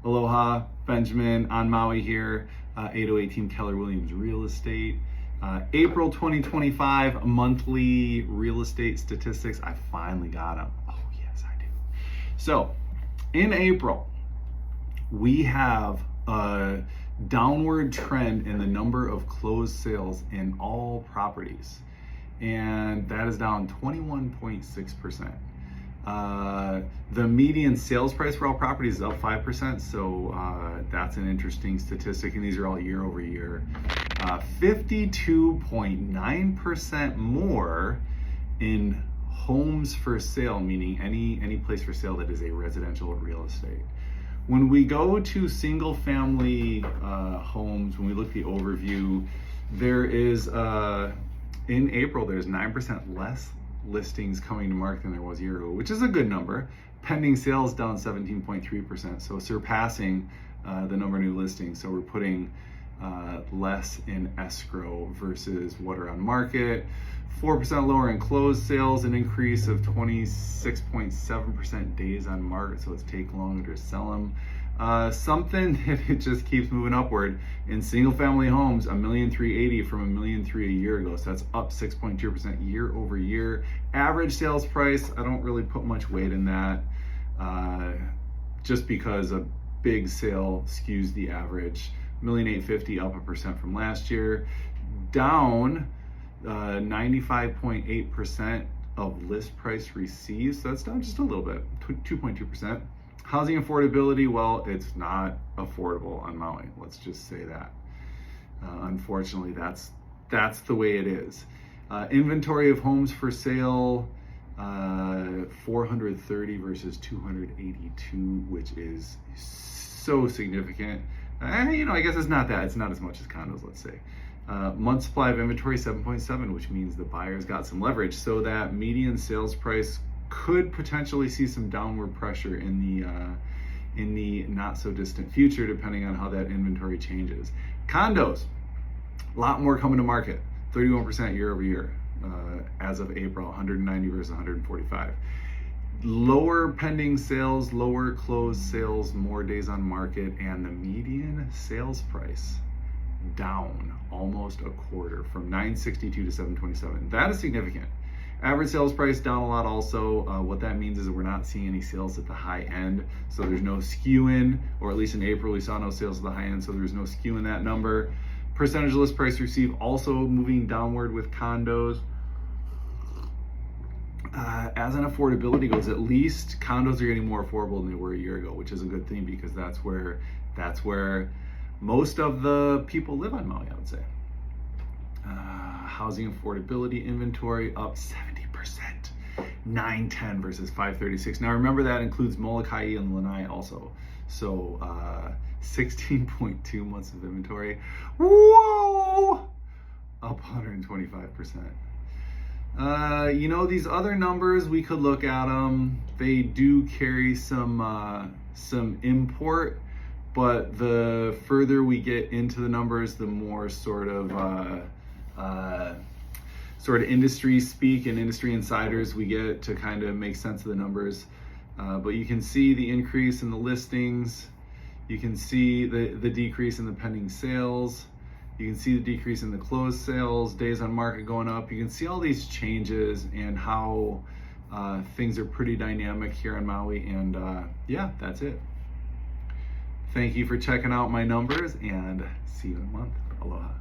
Aloha, Benjamin on Maui here, 8018 Keller Williams Real Estate. April 2025 monthly real estate statistics. I finally got them. Oh yes, I do. So in April, we have a downward trend in the number of closed sales in all properties. And that is down 21.6%. The median sales price for all properties is up 5%, so that's an interesting statistic, and these are all year over year. 52.9% more in homes for sale, meaning any place for sale that is a residential real estate. When we go to single family homes, when we look at the overview, there is in April, there's 9% less listings coming to market than there was a year ago, which is a good number. Pending sales down 17.3%, so surpassing the number of new listings. So we're putting less in escrow versus what are on market. 4% lower in closed sales, an increase of 26.7% days on market, so it's taking longer to sell them. Something that it just keeps moving upward in single family homes, 1,380,000 from 1,000,300 a year ago, so that's up 6.2% year over year. Average sales price, I don't really put much weight in that, just because a big sale skews the average. 1,850,000 up 1% from last year, down 95.8% of list price received, so that's down just a little bit, 2.2%. Housing affordability, well, it's not affordable on Maui. Let's just say that. Unfortunately, that's the way it is. Inventory of homes for sale, 430 versus 282, which is so significant. I guess it's not that. It's not as much as condos, let's say. Month supply of inventory, 7.7, which means the buyers got some leverage. So that median sales price could potentially see some downward pressure in the not so distant future, depending on how that inventory changes. Condos, a lot more coming to market, 31% year over year as of April, 190 versus 145. Lower pending sales, lower closed sales, more days on market, and the median sales price down almost a quarter from 962 to 727. That is significant. Average sales price down a lot also. What that means is that we're not seeing any sales at the high end, so there's no skew in, or at least in April we saw no sales at the high end, so there's no skew in that number. Percentage of list price received also moving downward with condos. As an affordability goes, at least condos are getting more affordable than they were a year ago, which is a good thing because that's where most of the people live on Maui, I would say. Housing affordability inventory up 70%, 910 versus 536. Now remember that includes Molokai and Lanai also. So 16.2 months of inventory. Whoa! Up 125%. These other numbers, we could look at them. They do carry some import, but the further we get into the numbers, the more sort of industry speak and industry insiders we get to kind of make sense of the numbers. But you can see the increase in the listings. You can see the decrease in the pending sales. You can see the decrease in the closed sales, days on market going up. You can see all these changes and how things are pretty dynamic here on Maui. And yeah, that's it. Thank you for checking out my numbers, and see you in a month. Aloha.